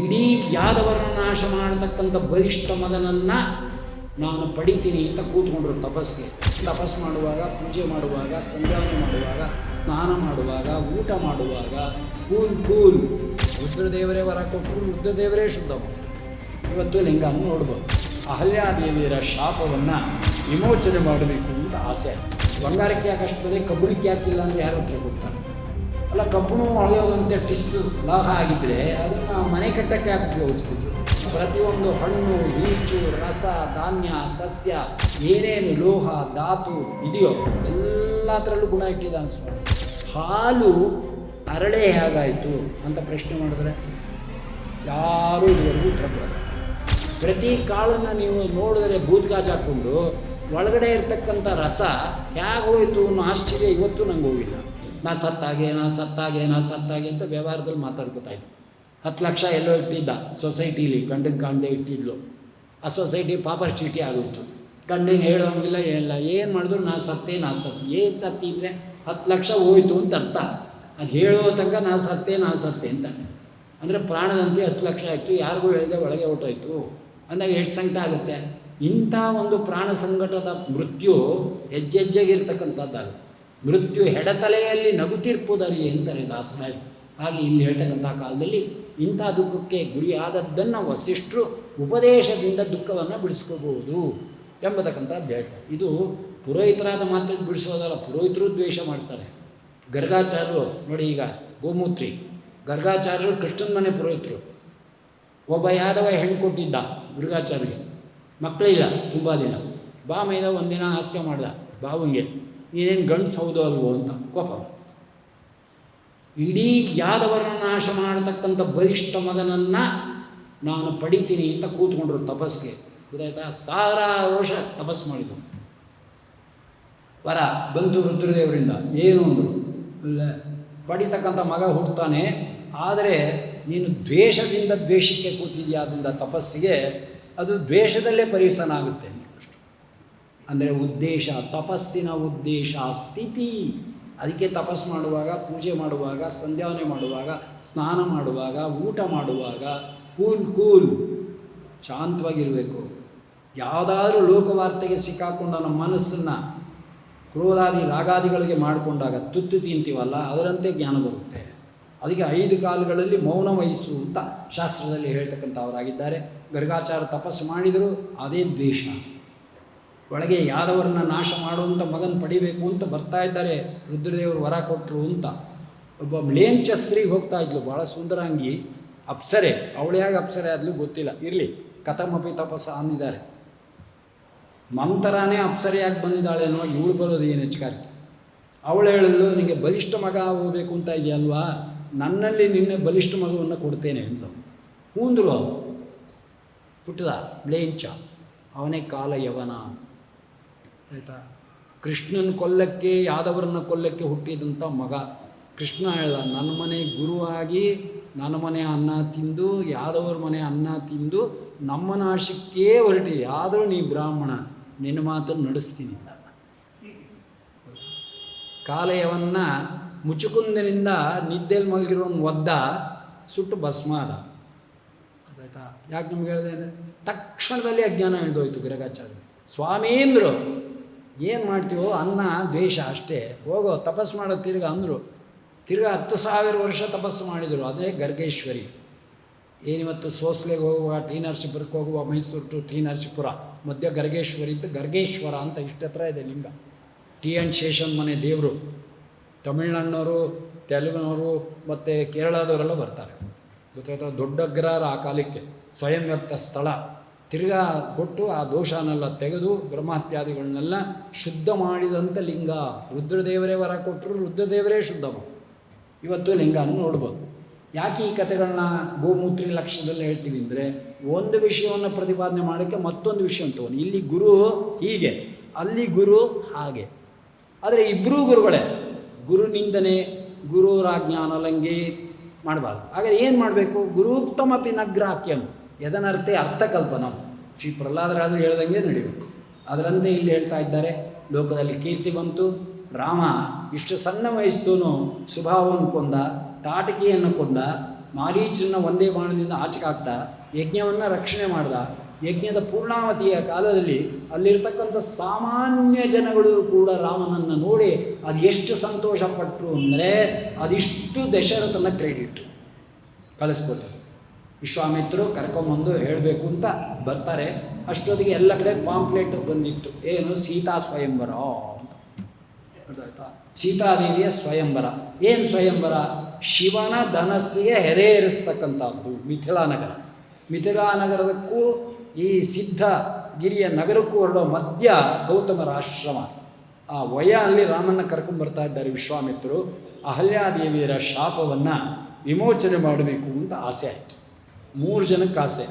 ಇಡೀ ಯಾದವರನ್ನ ನಾಶ ಮಾಡತಕ್ಕಂಥ ಬಲಿಷ್ಠ ಮಗನನ್ನು ನಾನು ಪಡಿತೀನಿ ಅಂತ ಕೂತ್ಕೊಂಡ್ರು ತಪಸ್ಸು ಮಾಡುವಾಗ, ಪೂಜೆ ಮಾಡುವಾಗ, ಸಂಧ್ಯಾವನೆ ಮಾಡುವಾಗ, ಸ್ನಾನ ಮಾಡುವಾಗ, ಊಟ ಮಾಡುವಾಗ ಕೂಲ್ ರುದ್ರದೇವರೇ ವರ ಕೊಟ್ಟರು, ರುದ್ರದೇವರೇ ಶುದ್ಧ ಮಾಡಿದ್ರು. ಇವತ್ತು ಲಿಂಗನ ನೋಡ್ಬೋದು. ಅಹಲ್ಯಾದೇವಿಯರ ಶಾಪವನ್ನು ವಿಮೋಚನೆ ಮಾಡಬೇಕು ಅಂತ ಆಸೆ ಆಯಿತು. ಬಂಗಾರಕ್ಕೆ ಯಾಕೆ ಅಷ್ಟು ಬೆಲೆ, ಕಬ್ಬಿಣಕ್ಕೆ ಯಾಕಿಲ್ಲ ಅಂದರೆ ಯಾರು ಉತ್ತರ ಕೊಡ್ತಾರೆ? ಅಲ್ಲ, ಕಬ್ಬು ಹೊಳೆಯೋದಂತೆ ಟಿಸ್ಸು ಲಾಹ ಆಗಿದ್ದರೆ ಅದನ್ನು ಮನೆ ಕಟ್ಟಕ್ಕೆ ಯಾಕೆ ಉಪಯೋಗಿಸ್ತಿದ್ರು? ಪ್ರತಿಯೊಂದು ಹಣ್ಣು, ಈಚು, ರಸ, ಧಾನ್ಯ, ಸಸ್ಯ, ಏನೇನು ಲೋಹ ಧಾತು ಇದೆಯೋ ಎಲ್ಲದರಲ್ಲೂ ಗುಣ ಇಟ್ಟಿದ್ದಾನೆ ಸ್ವಾಮಿ. ಹಾಲು ಅರಳೆ ಹೇಗಾಯಿತು ಅಂತ ಪ್ರಶ್ನೆ ಮಾಡಿದ್ರೆ ಯಾರೂ ಇದುವರೆಗೂ ಉತ್ತರ ಕೊಡೋದು. ಪ್ರತಿ ಕಾಳನ್ನು ನೀವು ನೋಡಿದ್ರೆ ಬೂದ್ಗಾಜ್ ಹಾಕ್ಕೊಂಡು ಒಳಗಡೆ ಇರ್ತಕ್ಕಂಥ ರಸ ಹೇಗೆ ಹೋಯಿತು ಅನ್ನೋ ಆಶ್ಚರ್ಯ ಇವತ್ತು ನಂಗೆ ಹೋಗಿಲ್ಲ. ನಾ ಸತ್ತಾಗೆ ಅಂತ ವ್ಯವಹಾರದಲ್ಲಿ ಮಾತಾಡ್ಕೊತಾ ಇದ್ದೆ. 10 ಲಕ್ಷ ಎಲ್ಲೋ ಇಟ್ಟಿದ್ದ ಸೊಸೈಟೀಲಿ, ಗಂಡನ ಕಾಣದೆ ಇಟ್ಟಿದ್ಲು. ಆ ಸೊಸೈಟಿ ಪಾಪರ್ ಚೀಟಿ ಆಗೋಯ್ತು. ಗಂಡಂಗೆ ಹೇಳೋಂಗಿಲ್ಲ, ಏನಿಲ್ಲ, ಏನು ಮಾಡಿದ್ರು ನಾ ಸತ್ತೆ ಏನು ಸತ್ತಿ ಇದ್ದರೆ 10 ಲಕ್ಷ ಹೋಯ್ತು ಅಂತ ಅರ್ಥ. ಅದು ಹೇಳೋ ತನಕ ನಾ ಸತ್ತೆ ಅಂತ ಅಂದರೆ ಪ್ರಾಣದಂತೆ 10 ಲಕ್ಷ ಆಯಿತು, ಯಾರಿಗೂ ಹೇಳಿದೆ ಒಳಗೆ ಹೊಟ್ಟೋಯ್ತು ಅಂದಾಗ ಎಷ್ಟು ಸಂಕಟ ಆಗುತ್ತೆ. ಇಂಥ ಒಂದು ಪ್ರಾಣ ಸಂಕಟದ ಮೃತ್ಯು ಹೆಜ್ಜೆಗಿರ್ತಕ್ಕಂಥದ್ದಾಗುತ್ತೆ. ಮೃತ್ಯು ಹೆಡತಲೆಯಲ್ಲಿ ನಗುತ್ತಿರ್ಪುದರಿ ಅಂತಾರೆ ದಾಸರಾಯರು. ಹಾಗೆ ಇಲ್ಲಿ ಹೇಳ್ತಕ್ಕಂಥ ಕಾಲದಲ್ಲಿ ಇಂಥ ದುಃಖಕ್ಕೆ ಗುರಿಯಾದದ್ದನ್ನು ವಸಿಷ್ಠರು ಉಪದೇಶದಿಂದ ದುಃಖವನ್ನು ಬಿಡಿಸ್ಕೋಬಹುದು ಎಂಬತಕ್ಕಂಥದ್ದು ಹೇಳ್ತಾರೆ. ಇದು ಪುರೋಹಿತರಾದ ಮಾತ್ರ ಬಿಡಿಸೋದಲ್ಲ, ಪುರೋಹಿತರು ದ್ವೇಷ ಮಾಡ್ತಾರೆ. ಗರ್ಗಾಚಾರ್ಯರು ನೋಡಿ, ಈಗ ಗೋಮೂತ್ರಿ ಗರ್ಗಾಚಾರ್ಯರು ಕೃಷ್ಣನ ಮನೆ ಪುರೋಹಿತರು. ಒಬ್ಬ ಯಾದವ ಹೆಣ್ಣು ಕೊಟ್ಟಿದ್ದ ಗರ್ಗಾಚಾರ್ಯರಿಗೆ, ಮಕ್ಕಳಿಲ್ಲ ತುಂಬ ದಿನ. ಬಾ ಮೈದ ಒಂದಿನ ಹಾಸ್ಯ ಮಾಡ್ದ ಬಾವಂಗೆ, ನೀನೇನು ಗಂಡ್ಸು ಹೌದು ಅಲ್ವೋ ಅಂತ ಕೋಪ. ಇಡೀ ಯಾದವರನ್ನ ನಾಶ ಮಾಡತಕ್ಕಂಥ ಬಲಿಷ್ಠ ಮಗನನ್ನು ನಾನು ಪಡಿತೀನಿ ಅಂತ ಕೂತ್ಕೊಂಡ್ರು ತಪಸ್ಸಿಗೆ. ಗೊತ್ತಾಯ್ತಾ? 1000 ವರ್ಷ ತಪಸ್ಸು ಮಾಡಿದರು. ವರ ಬಂತು ರುದ್ರದೇವರಿಂದ. ಏನು ಅಂದರು? ಇಲ್ಲ, ಪಡಿತಕ್ಕಂಥ ಮಗ ಹುಡ್ತಾನೆ, ಆದರೆ ನೀನು ದ್ವೇಷದಿಂದ ದ್ವೇಷಕ್ಕೆ ಕೂತಿದ್ಯಾ, ಅದರಿಂದ ತಪಸ್ಸಿಗೆ ಅದು ದ್ವೇಷದಲ್ಲೇ ಪರಿಸನ ಆಗುತ್ತೆ ಅಂತ. ಅಂದರೆ ಉದ್ದೇಶ, ತಪಸ್ಸಿನ ಉದ್ದೇಶ ಸ್ಥಿತಿ. ಅದಕ್ಕೆ ತಪಸ್ಸು ಮಾಡುವಾಗ, ಪೂಜೆ ಮಾಡುವಾಗ, ಸಂಧ್ಯಾವನೆ ಮಾಡುವಾಗ, ಸ್ನಾನ ಮಾಡುವಾಗ, ಊಟ ಮಾಡುವಾಗ ಕೂಲ್ ಶಾಂತವಾಗಿರಬೇಕು. ಯಾವುದಾದ್ರೂ ಲೋಕವಾರ್ತೆಗೆ ಸಿಕ್ಕಾಕೊಂಡು ನಮ್ಮ ಮನಸ್ಸನ್ನು ಕ್ರೋಧಾದಿ ರಾಗಾದಿಗಳಿಗೆ ಮಾಡಿಕೊಂಡಾಗ ತುತ್ತು ತಿಂತೀವಲ್ಲ, ಅದರಂತೆ ಜ್ಞಾನ ಬರುತ್ತೆ. ಅದಕ್ಕೆ 5 ಕಾಲಗಳಲ್ಲಿ ಮೌನ ವಹಿಸು ಅಂತ ಶಾಸ್ತ್ರದಲ್ಲಿ ಹೇಳ್ತಕ್ಕಂಥವರಾಗಿದ್ದಾರೆ. ಗರ್ಗಾಚಾರ ತಪಸ್ಸು ಮಾಡಿದರು, ಅದೇ ದ್ವೇಷ. ಒಳಗೆ ಯಾದವರನ್ನ ನಾಶ ಮಾಡುವಂಥ ಮಗನ ಪಡಿಬೇಕು ಅಂತ ಬರ್ತಾ ಇದ್ದಾರೆ, ರುದ್ರದೇವರು ವರ ಕೊಟ್ಟರು ಅಂತ. ಒಬ್ಬ ಮ್ಲೇಂಚ ಸ್ತ್ರೀಗೆ ಹೋಗ್ತಾ ಇದ್ಲು, ಭಾಳ ಸುಂದರಾಂಗಿ ಅಪ್ಸರೆ. ಅವಳ್ಯಾಗ ಅಪ್ಸರೆ ಆದ್ಲು ಗೊತ್ತಿಲ್ಲ, ಇರಲಿ. ಕಥಮಪಿ ತಪಸ್ಸ ಅಂದಿದ್ದಾರೆ. ಮಂತರಾನೇ ಅಪ್ಸರೆಯಾಗಿ ಬಂದಿದ್ದಾಳೆ ಅನ್ನೋ ಇವಳು ಬರೋದು ಏನು ಹೆಚ್ಚುಗಾರಿಕೆ. ಅವಳು ಹೇಳಲು, ನಿನಗೆ ಬಲಿಷ್ಠ ಮಗ ಹೋಗಬೇಕು ಅಂತ ಇದೆಯಲ್ವಾ, ನನ್ನಲ್ಲಿ ನಿನ್ನೆ ಬಲಿಷ್ಠ ಮಗವನ್ನು ಕೊಡ್ತೇನೆ ಅಂತ. ಹೂಂದ್ರು ಪುಟ್ಟದ ಮ್ಲೇಂಚ, ಅವನೇ ಕಾಲ ಯವನ. ಆಯಿತಾ? ಕೃಷ್ಣನ ಕೊಲ್ಲಕ್ಕೆ, ಯಾದವರನ್ನ ಕೊಲ್ಲಕ್ಕೆ ಹುಟ್ಟಿದಂಥ ಮಗ. ಕೃಷ್ಣ ಹೇಳ್ದ, ನನ್ನ ಮನೆ ಗುರುವಾಗಿ ನನ್ನ ಮನೆ ಅನ್ನ ತಿಂದು ಯಾದವರ ಮನೆ ಅನ್ನ ತಿಂದು ನಮ್ಮ ನಾಶಕ್ಕೇ ಹೊರಟಿ, ಆದರೂ ನೀ ಬ್ರಾಹ್ಮಣ, ನಿನ್ನ ಮಾತನ್ನು ನಡೆಸ್ತೀನಿ ಅಂತ. ಕಾಲಯವನ್ನ ಮುಚುಕುಂದನಿಂದ ನಿದ್ದೆಯಲ್ಲಿ ಮಲಗಿರೋನು ಒದ್ದ, ಸುಟ್ಟು ಭಸ್ಮ ಆದ. ಆಯಿತಾ? ಯಾಕೆ ನಿಮ್ಗೆ ಹೇಳಿದೆ ಅಂದರೆ ತಕ್ಷಣದಲ್ಲಿ ಅಜ್ಞಾನ ಹಿಡಿದೋಯ್ತು ಗರ್ಗಾಚಾರ್ಯ. ಸ್ವಾಮೀಂದ್ರು ಏನು ಮಾಡ್ತೀವೋ, ಅನ್ನ ದ್ವೇಷ ಅಷ್ಟೇ, ಹೋಗೋ ತಪಸ್ಸು ಮಾಡೋ ತಿರ್ಗ ಅಂದರು. ತಿರ್ಗ 10,000 ವರ್ಷ ತಪಸ್ಸು ಮಾಡಿದರು. ಅದೇ ಗರ್ಗೇಶ್ವರಿ. ಏನಿವತ್ತು ಸೋಸ್ಲೆಗೆ ಹೋಗುವ, ಟಿ ನರಸೀಪುರಕ್ಕೆ ಹೋಗುವ, ಮೈಸೂರು ಟು ಟಿ ನರಸೀಪುರ ಮಧ್ಯ ಗರ್ಗೇಶ್ವರಿ ಅಂತ, ಗರ್ಗೇಶ್ವರ ಅಂತ ಇಷ್ಟತ್ರ ಇದೆ ಲಿಂಗ. ಟಿ ಆ್ಯಂಡ್ ಶೇಷನ್ ಮನೆ ದೇವರು. ತಮಿಳ್ನಾಡಿನವರು, ತೆಲುಗಿನವರು ಮತ್ತು ಕೇರಳದವರೆಲ್ಲ ಬರ್ತಾರೆ. ಗೊತ್ತಾಯ್ತಾ? ದೊಡ್ಡ ಅಗ್ರಹಾರ ಆ ಕಾಲಕ್ಕೆ, ಸ್ವಯಂ ವ್ಯಕ್ತ ಸ್ಥಳ. ತಿರ್ಗಾ ಕೊಟ್ಟು ಆ ದೋಷನೆಲ್ಲ ತೆಗೆದು ಬ್ರಹ್ಮಹತ್ಯಾದಿಗಳನ್ನೆಲ್ಲ ಶುದ್ಧ ಮಾಡಿದಂಥ ಲಿಂಗ. ರುದ್ರದೇವರೇ ವರ ಕೊಟ್ಟರು, ರುದ್ರದೇವರೇ ಶುದ್ಧ ಮಾಡಿ. ಇವತ್ತು ಲಿಂಗನ ನೋಡ್ಬೋದು. ಯಾಕೆ ಈ ಕಥೆಗಳನ್ನ ಗೋಮೂತ್ರಿ ಲಕ್ಷಣದಲ್ಲಿ ಹೇಳ್ತೀವಿ ಅಂದರೆ, ಒಂದು ವಿಷಯವನ್ನು ಪ್ರತಿಪಾದನೆ ಮಾಡೋಕ್ಕೆ ಮತ್ತೊಂದು ವಿಷಯ ತಗೊಂಡು, ಇಲ್ಲಿ ಗುರು ಹೀಗೆ, ಅಲ್ಲಿ ಗುರು ಹಾಗೆ. ಆದರೆ ಇಬ್ಬರೂ ಗುರುಗಳೇ. ಗುರು ನಿಂದನೆ, ಗುರುರಾಜ್ಞಾನಲಂಘಿ ಮಾಡಬಾರ್ದು. ಹಾಗಾದ್ರೆ ಏನು ಮಾಡಬೇಕು? ಗುರುಕ್ತಮಪಿ ನಗ್ರಾಹ್ಯಂ ಯದನರ್ಥೆ ಅರ್ಥಕಲ್ಪನಂ. ಶ್ರೀ ಪ್ರಹ್ಲಾದರಾಜರು ಹೇಳ್ದಂಗೆ ನಡಿಬೇಕು. ಅದರಂತೆ ಇಲ್ಲಿ ಹೇಳ್ತಾ ಇದ್ದಾರೆ. ಲೋಕದಲ್ಲಿ ಕೀರ್ತಿ ಬಂತು. ರಾಮ ಇಷ್ಟು ಸಣ್ಣ ವಯಸ್ಸು ಸ್ವಭಾವವನ್ನು ಕೊಂದ, ತಾಟಕಿಯನ್ನು ಕೊಂದ, ಮಾರೀಚನ ಒಂದೇ ಬಾಣದಿಂದ ಆಚೆಗೆ ಹಾಕ್ದ, ಯಜ್ಞವನ್ನು ರಕ್ಷಣೆ ಮಾಡ್ದ. ಯಜ್ಞದ ಪೂರ್ಣಾವತಿಯ ಕಾಲದಲ್ಲಿ ಅಲ್ಲಿರ್ತಕ್ಕಂಥ ಸಾಮಾನ್ಯ ಜನಗಳು ಕೂಡ ರಾಮನನ್ನು ನೋಡಿ ಅದು ಎಷ್ಟು ಸಂತೋಷಪಟ್ಟರು ಅಂದರೆ ಅದಿಷ್ಟು ದಶರಥನ ಕ್ರೆಡಿಟ್ ಕಳಿಸ್ಕೊಟ್ರು. ವಿಶ್ವಾಮಿತ್ರರು ಕರ್ಕೊಂಬಂದು ಹೇಳಬೇಕು ಅಂತ ಬರ್ತಾರೆ. ಅಷ್ಟೊತ್ತಿಗೆ ಎಲ್ಲ ಕಡೆ ಪಾಂಪ್ಲೆಟ್ ಬಂದಿತ್ತು, ಏನು ಸೀತಾ ಸ್ವಯಂವರ ಅಂತ. ಗೊತ್ತಾಯ್ತಾ? ಸೀತಾದೇವಿಯ ಸ್ವಯಂವರ. ಏನು ಸ್ವಯಂವರ? ಶಿವನ ಧನಸ್ಸಿಗೆ ಹೆರೇರಿಸ್ತಕ್ಕಂಥದ್ದು ಮಿಥಿಲಾನಗರದಕ್ಕೂ ಈ ಸಿದ್ಧಗಿರಿಯ ನಗರಕ್ಕೂ ಹೊರಡೋ ಮಧ್ಯ ಗೌತಮರ ಆಶ್ರಮ. ಆ ಅಲ್ಲಿ ರಾಮನ್ನ ಕರ್ಕೊಂಡ್ಬರ್ತಾ ಇದ್ದಾರೆ ವಿಶ್ವಾಮಿತ್ರರು. ಅಹಲ್ಯಾದೇವಿಯರ ಶಾಪವನ್ನು ವಿಮೋಚನೆ ಮಾಡಬೇಕು ಅಂತ ಆಸೆ ಆಯಿತು. 3 ಜನಕ್ಕೆ ಆಸೆ.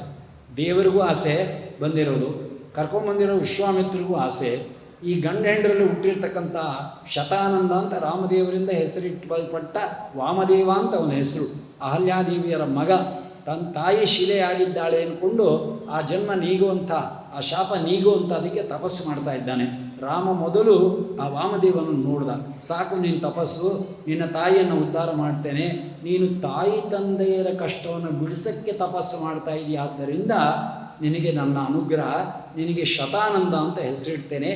ದೇವರಿಗೂ ಆಸೆ ಬಂದಿರೋದು, ಕರ್ಕೊಂಬಂದಿರೋ ವಿಶ್ವಾಮಿತ್ರರಿಗೂ ಆಸೆ. ಈ ಗಂಡ ಹೆಂಡರಲ್ಲಿ ಹುಟ್ಟಿರ್ತಕ್ಕಂಥ ಶತಾನಂದ ಅಂತ ರಾಮದೇವರಿಂದ ಹೆಸರಿಟ್ಟಲ್ಪಟ್ಟ ವಾಮದೇವ ಅಂತ ಅವನ ಹೆಸರು. ಅಹಲ್ಯಾದೇವಿಯರ ಮಗ, ತನ್ನ ತಾಯಿ ಶಿಲೆಯಾಗಿದ್ದಾಳೆ ಅಂದ್ಕೊಂಡು ಆ ಜನ್ಮ ನೀಗುವಂಥ, ಆ ಶಾಪ ನೀಗುವಂಥ ಅದಕ್ಕೆ ತಪಸ್ಸು ಮಾಡ್ತಾ ಇದ್ದಾನೆ. ರಾಮ ಮೊದಲು ಆ ವಾಮದೇವನನ್ನು ನೋಡ್ದ. ಸಾಕು ನಿನ್ನ ತಪಸ್ಸು, ನಿನ್ನ ತಾಯಿಯನ್ನು ಉದ್ಧಾರ ಮಾಡ್ತೇನೆ, ನೀನು ತಾಯಿ ತಂದೆಯರ ಕಷ್ಟವನ್ನು ಬಿಡಿಸೋಕ್ಕೆ ತಪಸ್ಸು ಮಾಡ್ತಾ ಇದೆಯಾ, ಆದ್ದರಿಂದ ನಿನಗೆ ನನ್ನ ಅನುಗ್ರಹ, ನಿನಗೆ ಶತಾನಂದ ಅಂತ ಹೆಸರಿಡ್ತೇನೆ,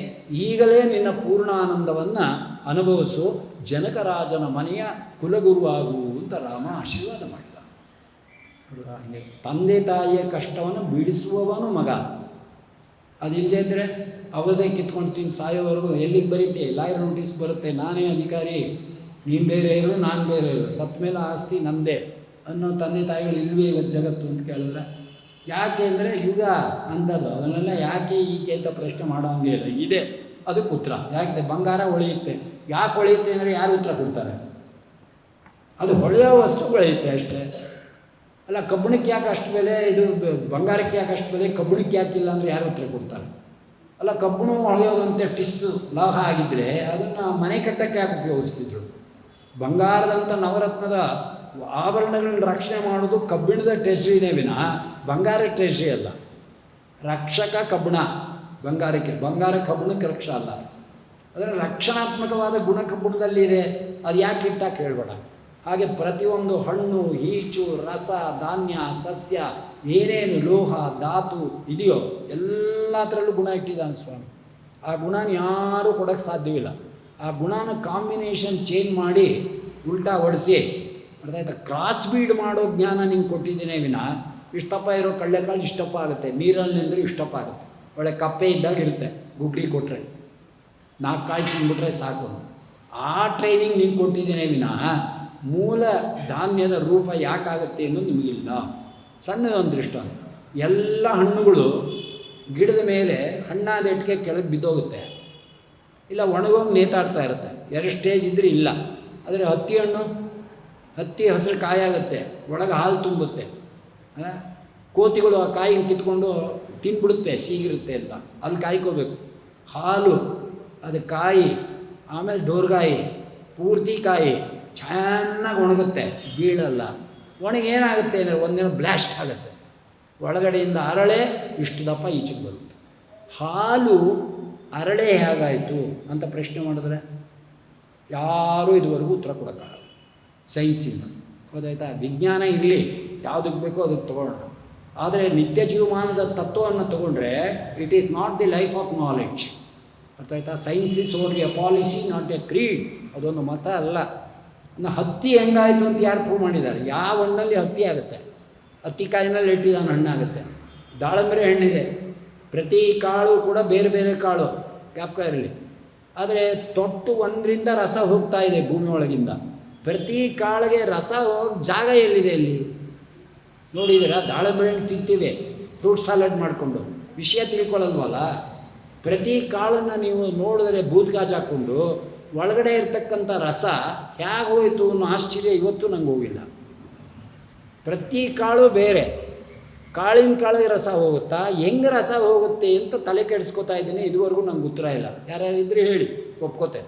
ಈಗಲೇ ನಿನ್ನ ಪೂರ್ಣಾನಂದವನ್ನು ಅನುಭವಿಸು, ಜನಕರಾಜನ ಮನೆಯ ಕುಲಗುರುವಾಗು ಅಂತ ರಾಮ ಆಶೀರ್ವಾದ ಮಾಡಿದ. ತಂದೆ ತಾಯಿಯ ಕಷ್ಟವನ್ನು ಬಿಡಿಸುವವನು ಮಗ. ಅದಿಲ್ಲದೆ ಇದ್ದರೆ ಅವದೇ ಕಿತ್ಕೊಂಡು ಸಾಯೋವರೆಗೂ ಎಲ್ಲಿಗೆ ಬರೀತೆ, ಲಾಯರ್ ನೋಟಿಸ್ ಬರುತ್ತೆ, ನಾನೇ ಅಧಿಕಾರಿ, ನೀನು ಬೇರೆ ಇರು ನಾನು ಬೇರೆ ಇರು, ಸತ್ತ ಮೇಲೆ ಆಸ್ತಿ ನಮ್ಮದೇ ಅನ್ನೋ ತಂದೆ ತಾಯಿಗಳು ಇಲ್ವೇ ಇವತ್ತು ಜಗತ್ತು ಅಂತ ಕೇಳಿದ್ರೆ. ಯಾಕೆ ಅಂದರೆ ಯುಗ ಅಂಥದ್ದು, ಅದನ್ನೆಲ್ಲ ಯಾಕೆ ಈಕೆ ಅಂತ ಪ್ರಶ್ನೆ ಮಾಡೋ ಹಂಗೆ ಇಲ್ಲ, ಇದೆ ಅದಕ್ಕೆ ಉತ್ತರ. ಯಾಕೆ ಬಂಗಾರ ಹೊಳೆಯುತ್ತೆ, ಯಾಕೆ ಹೊಳೆಯುತ್ತೆ ಅಂದರೆ ಯಾರು ಉತ್ತರ ಕೊಡ್ತಾರೆ? ಅದು ಹೊಳೆಯೋ ವಸ್ತು ಬೆಳೆಯುತ್ತೆ ಅಷ್ಟೇ. ಅಲ್ಲ, ಕಬ್ಬಿಣಕ್ಕೆ ಯಾಕೆ ಅಷ್ಟು ಬೆಲೆ, ಇದು ಬಂಗಾರಕ್ಕೆ ಯಾಕೆ ಅಷ್ಟು ಬೆಲೆ, ಕಬ್ಬಿಣಕ್ಕೆ ಯಾಕಿಲ್ಲ ಅಂದರೆ ಯಾರು ಉತ್ತರ ಕೊಡ್ತಾರೆ? ಅಲ್ಲ, ಕಬ್ಬಿಣ ಹೊಳೆಯೋದಂತೆ ಟಿಸ್ಸು ಲೋಹ ಆಗಿದ್ದರೆ ಅದನ್ನು ಮನೆ ಕಟ್ಟಕ್ಕೆ ಯಾಕೆ ಉಪಯೋಗಿಸ್ತಿದ್ರು? ಬಂಗಾರದಂಥ ನವರತ್ನದ ಆಭರಣಗಳನ್ನ ರಕ್ಷಣೆ ಮಾಡೋದು ಕಬ್ಬಿಣದ ಟ್ರೆಷರಿನೇ ವಿನಃ ಬಂಗಾರ ಟ್ರೆಷರಿ ಅಲ್ಲ. ರಕ್ಷಕ ಕಬ್ಬಿಣ ಬಂಗಾರಕ್ಕೆ, ಬಂಗಾರ ಕಬ್ಬಿಣಕ್ಕೆ ರಕ್ಷ ಅಲ್ಲ. ಅದರ ರಕ್ಷಣಾತ್ಮಕವಾದ ಗುಣ ಕಬ್ಬಿಣದಲ್ಲಿದೆ, ಅದು ಯಾಕೆ ಇಟ್ಟಾಕ ಹೇಳ್ಬೇಡ. ಹಾಗೆ ಪ್ರತಿಯೊಂದು ಹಣ್ಣು, ಈಚು, ರಸ, ಧಾನ್ಯ, ಸಸ್ಯ, ಏನೇನು ಲೋಹ ಧಾತು ಇದೆಯೋ ಎಲ್ಲ ಥರಲ್ಲೂ ಗುಣ ಇಟ್ಟಿದ್ದಾನೆ ಸ್ವಾಮಿ. ಆ ಗುಣನ ಯಾರೂ ಕೊಡೋಕ್ಕೆ ಸಾಧ್ಯವಿಲ್ಲ. ಆ ಗುಣನ ಕಾಂಬಿನೇಷನ್ ಚೇಂಜ್ ಮಾಡಿ ಉಲ್ಟಾ ಹೊಡಿಸಿ ಅರ್ಥಾಯ್ತಾ, ಕ್ರಾಸ್ ಬೀಡ್ ಮಾಡೋ ಜ್ಞಾನ ನಿಂಗೆ ಕೊಟ್ಟಿದ್ದೇನೆ ವಿನ ಇಷ್ಟಪ್ಪ ಇರೋ ಕಳ್ಳೆಕಾಳು ಇಷ್ಟಪ್ಪ ಆಗುತ್ತೆ, ನೀರಲ್ಲಿ ನಿಂದರೆ ಇಷ್ಟಪ್ಪ ಆಗುತ್ತೆ, ಒಳ್ಳೆ ಕಪ್ಪೆ ಇದ್ದಾಗ ಇರುತ್ತೆ, ಗುಗ್ರಿ ಕೊಟ್ಟರೆ 4 ಕಾಳು ತಿಂದ್ಬಿಟ್ರೆ ಸಾಕು. ಆ ಟ್ರೈನಿಂಗ್ ನಿಂಗೆ ಕೊಟ್ಟಿದ್ದೇನೆ ವಿನ ಮೂಲ ಧಾನ್ಯದ ರೂಪ ಯಾಕಾಗುತ್ತೆ ಅನ್ನೋದು ನಿಮಗಿಲ್ಲ. ಸಣ್ಣದೊಂದು ದೃಷ್ಟ, ಎಲ್ಲ ಹಣ್ಣುಗಳು ಗಿಡದ ಮೇಲೆ ಹಣ್ಣಾದ ಇಟ್ಟಿಗೆ ಕೆಳಗೆ ಬಿದ್ದೋಗುತ್ತೆ, ಇಲ್ಲ ಒಣಗೋಗಿ ನೇತಾಡ್ತಾ ಇರುತ್ತೆ. 2 ಸ್ಟೇಜ್ ಇದ್ದರೆ ಇಲ್ಲ. ಆದರೆ ಹತ್ತಿ ಹಸಿರು ಕಾಯಾಗುತ್ತೆ, ಒಳಗೆ ಹಾಲು ತುಂಬುತ್ತೆ. ಕೋತಿಗಳು ಆ ಕಾಯಿನ ಕಿತ್ಕೊಂಡು ತಿನ್ಬಿಡುತ್ತೆ, ಸೀಗಿರುತ್ತೆ ಅಂತ, ಅಲ್ಲಿ ಕಾಯ್ಕೋಬೇಕು. ಹಾಲು ಅದು ಕಾಯಿ, ಆಮೇಲೆ ದೋರ್ಗಾಯಿ ಪೂರ್ತಿ ಕಾಯಿ ಚೆನ್ನಾಗಿ ಒಣಗುತ್ತೆ, ಬೀಳಲ್ಲ. ಒಣಗೇನಾಗುತ್ತೆ ಅಂದರೆ ಒಂದಿನ ಬ್ಲಾಸ್ಟ್ ಆಗುತ್ತೆ, ಒಳಗಡೆಯಿಂದ ಅರಳೆ ಇಷ್ಟು ದಪ್ಪ ಈಚೆಗೆ ಬರುತ್ತೆ. ಹಾಲು ಅರಳೆ ಹೇಗಾಯಿತು ಅಂತ ಪ್ರಶ್ನೆ ಮಾಡಿದ್ರೆ ಯಾರೂ ಇದುವರೆಗೂ ಉತ್ತರ ಕೊಡೋಕ್ಕಾಗಲ್ಲ ಸೈನ್ಸಿಂದ. ಗೊತ್ತಾಯ್ತಾ? ವಿಜ್ಞಾನ ಇರಲಿ, ಯಾವುದಕ್ಕೆ ಬೇಕೋ ಅದಕ್ಕೆ ತೊಗೊಳ್ಳೋಣ. ಆದರೆ ನಿತ್ಯ ಜೀವಮಾನದ ತತ್ವವನ್ನು ತೊಗೊಂಡ್ರೆ it is not the life of knowledge. ಅರ್ಥಾಯ್ತಾ? Science is only a policy, not a creed. ಅದೊಂದು ಮತ ಅಲ್ಲ. ಇನ್ನು ಹತ್ತಿ ಹೆಂಗಾಯಿತು ಅಂತ ಯಾರು ಪ್ರೂವ್ ಮಾಡಿದ್ದಾರೆ? ಯಾವ ಹಣ್ಣಲ್ಲಿ ಹತ್ತಿ ಆಗುತ್ತೆ? ಹತ್ತಿ ಕಾಯಿನಲ್ಲಿ ಇಟ್ಟಿದ್ದಾನೆ ಹಣ್ಣಾಗುತ್ತೆ. ದಾಳಂಬರೆ ಹಣ್ಣಿದೆ, ಪ್ರತಿ ಕಾಳು ಕೂಡ ಬೇರೆ ಬೇರೆ ಕಾಳು, ಜ್ಞಾಪಕ ಇರಲಿ. ಆದರೆ ತೊಟ್ಟು ಒಂದರಿಂದ ರಸ ಹೋಗ್ತಾ ಇದೆ ಭೂಮಿ ಒಳಗಿಂದ. ಪ್ರತಿ ಕಾಳಿಗೆ ರಸ ಹೋಗಿ ಜಾಗ ಎಲ್ಲಿದೆ ಇಲ್ಲಿ ನೋಡಿದ್ದೀರಾ? ದಾಳಂಬರೆ ಹಣ್ಣು ತಿಂತೀವಿ ಫ್ರೂಟ್ ಸಲಾಡ್ ಮಾಡಿಕೊಂಡು, ವಿಷಯ ತಿಳ್ಕೊಳ್ಳಲ್ವಲ್ಲ. ಪ್ರತಿ ಕಾಳನ್ನು ನೀವು ನೋಡಿದ್ರೆ ಬೂದ್ಗಾಜ್ ಹಾಕ್ಕೊಂಡು ಒಳಗಡೆ ಇರ್ತಕ್ಕಂಥ ರಸ ಹೇಗೆ ಹೋಯಿತು ಅನ್ನೋ ಆಶ್ಚರ್ಯ ಇವತ್ತು ನಂಗೆ ಹೋಗಿಲ್ಲ. ಪ್ರತಿ ಕಾಳು ಬೇರೆ, ಕಾಳಿನ ಕಾಳಿಗೆ ರಸ ಹೋಗುತ್ತಾ, ಹೆಂಗೆ ರಸ ಹೋಗುತ್ತೆ ಅಂತ ತಲೆ ಕೆಡಿಸ್ಕೊತಾ ಇದ್ದೀನಿ. ಇದುವರೆಗೂ ನಂಗೆ ಉತ್ತರ ಇಲ್ಲ. ಯಾರ್ಯಾರಿದ್ರೆ ಹೇಳಿ, ಒಪ್ಕೋತೆ.